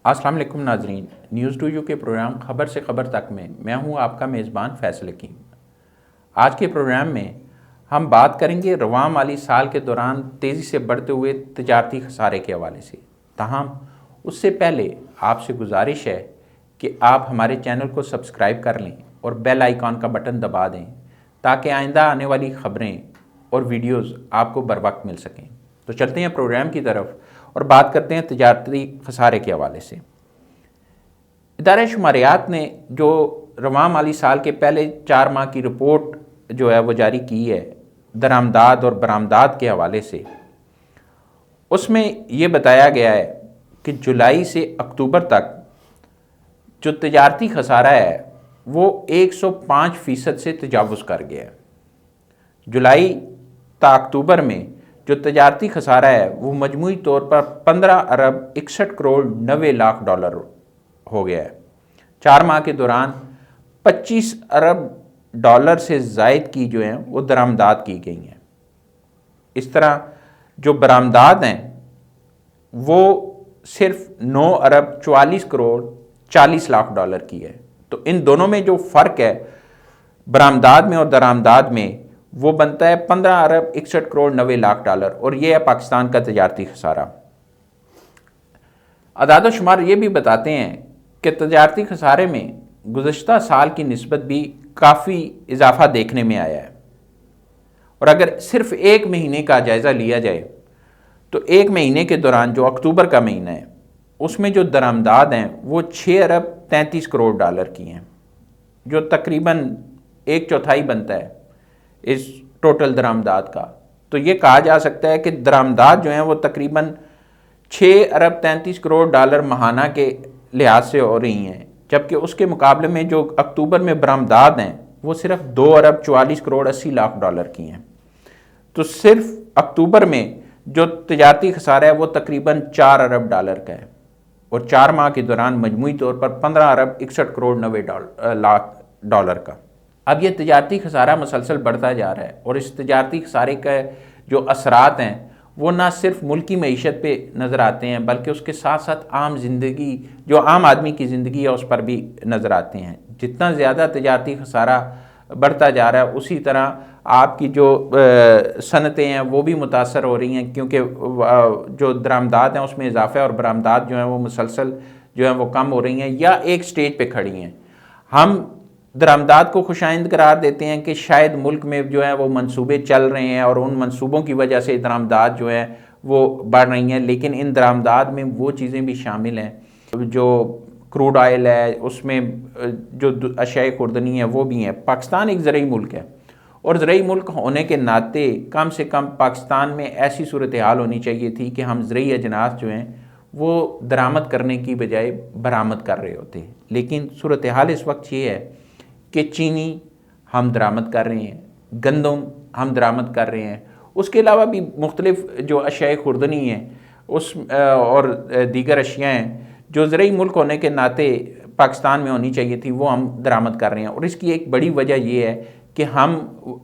अस्सलाम वालेकुम नाजरीन, न्यूज़ टू यू के प्रोग्राम खबर से खबर तक में मैं हूं आपका मेज़बान फैसल हकीम। आज के प्रोग्राम में हम बात करेंगे रवां माली साल के दौरान तेज़ी से बढ़ते हुए तजारती खसारे के हवाले से। ताहम उससे पहले आपसे गुजारिश है कि आप हमारे चैनल को सब्सक्राइब कर लें और बेल आइकॉन का बटन दबा दें ताकि आइंदा आने वाली ख़बरें और वीडियोज़ आपको बर वक्त मिल सकें। तो चलते हैं प्रोग्राम की तरफ और बात करते हैं तजारती खसारे के हवाले से। इदारे शुमारियात ने जो रवां माली साल के पहले 4 माह की रिपोर्ट जो है वो जारी की है दरामदाद और बरामदाद के हवाले से, उसमें ये बताया गया है कि जुलाई से अक्टूबर तक जो तजारती खसारा है वो 105% से तजावुज़ कर गया है। जुलाई ता अक्टूबर में जो तजारती खसारा है वो मजमूई तौर पर 15 अरब 61 करोड़ 90 लाख डॉलर हो गया है। 4 माह के दौरान 25 अरब डॉलर से ज़ायद की जो हैं वो दरामदाद की गई हैं। इस तरह जो बरामदाद हैं वो सिर्फ 9 अरब 44 करोड़ 40 लाख डॉलर की है। तो इन दोनों में जो फ़र्क है बरामदाद में और दरामदाद में वो बनता है 15 अरब 61 करोड़ 90 लाख डॉलर, और ये है पाकिस्तान का तजारती खसारा। अदाद शुमार ये भी बताते हैं कि तजारती खसारे में गुज़श्ता साल की निस्बत भी काफ़ी इजाफा देखने में आया है। और अगर सिर्फ एक महीने का जायज़ा लिया जाए तो एक महीने के दौरान जो अक्टूबर का महीना है उसमें जो दरामदाद हैं वो 6 अरब 33 करोड़ डॉलर की हैं, जो तकरीबन 1/4 बनता है इस टोटल दरामदाद का। तो ये कहा जा सकता है कि दरामदाद जो हैं वो तकरीबन 6 अरब 33 करोड़ डॉलर माहाना के लिहाज से हो रही हैं, जबकि उसके मुकाबले में जो अक्टूबर में बरामदाद हैं वो सिर्फ 2 अरब 44 करोड़ 80 लाख डॉलर की हैं। तो सिर्फ अक्टूबर में जो तजारती खसारा है वो तकरीबन 4 अरब डॉलर का है, और 4 माह के दौरान मजमूई तौर पर 15 अरब 61 करोड़ 90 लाख डॉलर का। अब ये तजारती खसारा मुसलसल बढ़ता जा रहा है, और इस तजारती खसारे का जो असरात हैं वो ना सिर्फ मुल्की मईशत पे नज़र आते हैं बल्कि उसके साथ साथ आम ज़िंदगी, जो आम आदमी की ज़िंदगी है उस पर भी नज़र आते हैं। जितना ज़्यादा तजारती खसारा बढ़ता जा रहा है उसी तरह आपकी जो सनतें हैं वो भी मुतासर हो रही हैं, क्योंकि जो दरामदाद हैं उसमें इजाफा है और बरामदाद जो हैं वो मुसलसल जो है वो कम हो रही हैं या एक स्टेज पे खड़ी हैं। हम दरामदाद को खुशाइंद करार देते हैं कि शायद मुल्क में जो है वो मंसूबे चल रहे हैं और उन मंसूबों की वजह से दरामदाद जो है वो बढ़ रही हैं, लेकिन इन दरामदाद में वो चीज़ें भी शामिल हैं जो क्रूड ऑयल है, उसमें जो अशियाए खुर्दनी है वो भी हैं। पाकिस्तान एक ज़रई मुल्क है, और ज़रई मुल्क होने के नाते कम से कम पाकिस्तान में ऐसी सूरत हाल होनी चाहिए थी कि हम ज़रई अजनास जो हैं वो दरामद करने की बजाय बरामद कर रहे होते। लेकिन सूरत हाल इस वक्त ये है कि चीनी हम दरामद कर रहे हैं, गंदम हम दरामद कर रहे हैं, उसके अलावा भी मुख्तलिफ जो अशियाए खुर्दनी हैं उस और दीगर अशिया हैं जो ज़रई मुल्क होने के नाते पाकिस्तान में होनी चाहिए थी वो हम दरामद कर रहे हैं। और इसकी एक बड़ी वजह ये है कि हम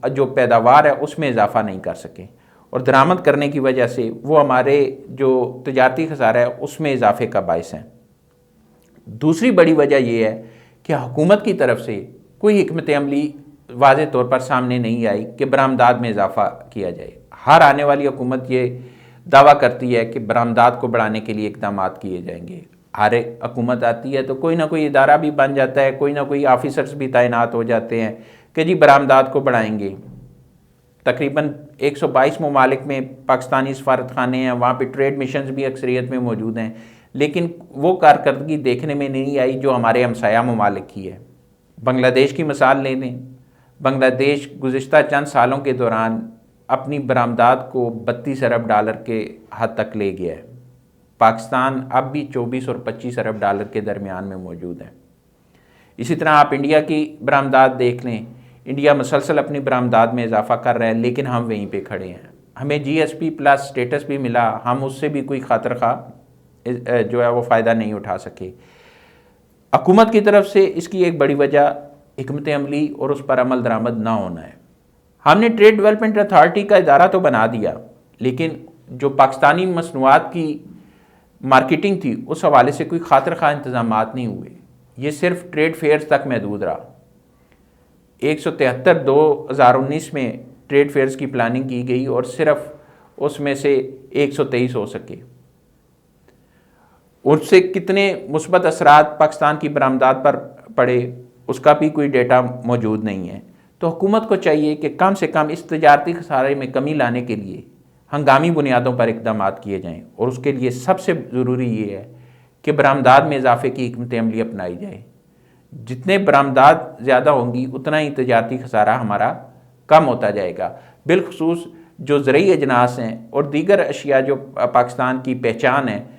जो पैदावार है उसमें इजाफा नहीं कर सके, और दरामद करने की वजह से वो हमारे जो तजारती खसारा है उसमें इजाफे का बायस है। दूसरी बड़ी वजह ये है कि हुकूमत की तरफ से कोई हिकमत अमली वाज़े तौर पर सामने नहीं आई कि बरामदाद में इजाफा किया जाए। हर आने वाली हुकूमत ये दावा करती है कि बरामदाद को बढ़ाने के लिए इक़दाम किए जाएंगे। हर हुकूमत आती है तो कोई ना कोई इदारा भी बन जाता है, कोई ना कोई ऑफिसर्स भी तैनात हो जाते हैं कि जी बरामदाद को बढ़ाएंगे। तकरीबन 122 ममालिक में पाकिस्तानी सफारत खाने हैं, वहाँ पे ट्रेड मिशंस भी अक्सरियत में मौजूद हैं, लेकिन वो कारकर्दगी देखने में नहीं आई जो हमारे हमसाया ममालिक की है। बांग्लादेश की मिसाल ले लें, बांग्लादेश गुज़िश्ता चंद सालों के दौरान अपनी बरामदाद को 32 अरब डॉलर के हद तक ले गया है। पाकिस्तान अब भी 24 और 25 अरब डॉलर के दरमियान में मौजूद है। इसी तरह आप इंडिया की बरामदाद देख लें, इंडिया मुसलसल अपनी बरामदाद में इजाफा कर रहा है, लेकिन हम वहीं पे खड़े हैं। हमें GSP प्लस स्टेटस भी मिला, हम उससे भी कोई खातर खा जो है वो फ़ायदा नहीं उठा सके। हुकूमत की तरफ से इसकी एक बड़ी वजह हिकमत अमली और उस पर अमल दरामद ना होना है। हमने ट्रेड डेवलपमेंट अथॉरिटी का इदारा तो बना दिया, लेकिन जो पाकिस्तानी मसनूआत की मार्केटिंग थी उस हवाले से कोई खातिर खा इंतजाम नहीं हुए। ये सिर्फ ट्रेड फेयर्स तक महदूद रहा। 173 2019 में ट्रेड फेयर्स की प्लानिंग की गई और सिर्फ उसमें से 123 हो सके। उससे कितने मुस्बत असरात पाकिस्तान की बरामदात पर पड़े उसका भी कोई डेटा मौजूद नहीं है। तो हुकूमत को चाहिए कि कम से कम इस तजारती खसारे में कमी लाने के लिए हंगामी बुनियादों पर इकदाम किए जाएँ, और उसके लिए सबसे ज़रूरी ये है कि बरामदात में इजाफे की हिकमत अमली अपनाई जाए। जितने बरामदात ज़्यादा होंगी उतना ही तजारती खसारा हमारा कम होता जाएगा। बिलखसूस जो ज़रई अजनास हैं और दीगर अशिया जो पाकिस्तान की पहचान है,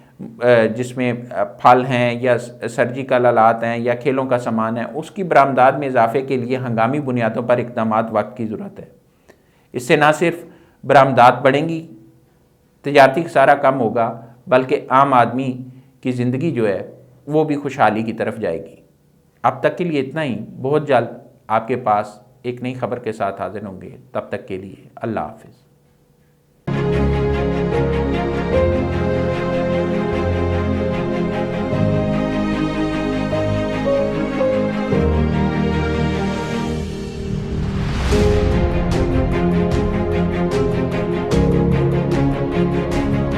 जिसमें फल हैं या सर्जिकल आलात हैं या खेलों का सामान है, उसकी बरामदात में इजाफे के लिए हंगामी बुनियादों पर इकदाम वक्त की ज़रूरत है। इससे ना सिर्फ बरामदात बढ़ेंगी, तजारती खसारा कम होगा, बल्कि आम आदमी की ज़िंदगी जो है वो भी खुशहाली की तरफ जाएगी। अब तक के लिए इतना ही। बहुत जल्द आपके पास एक नई खबर के साथ हाजिर होंगे। तब तक के लिए अल्लाह हाफिज़।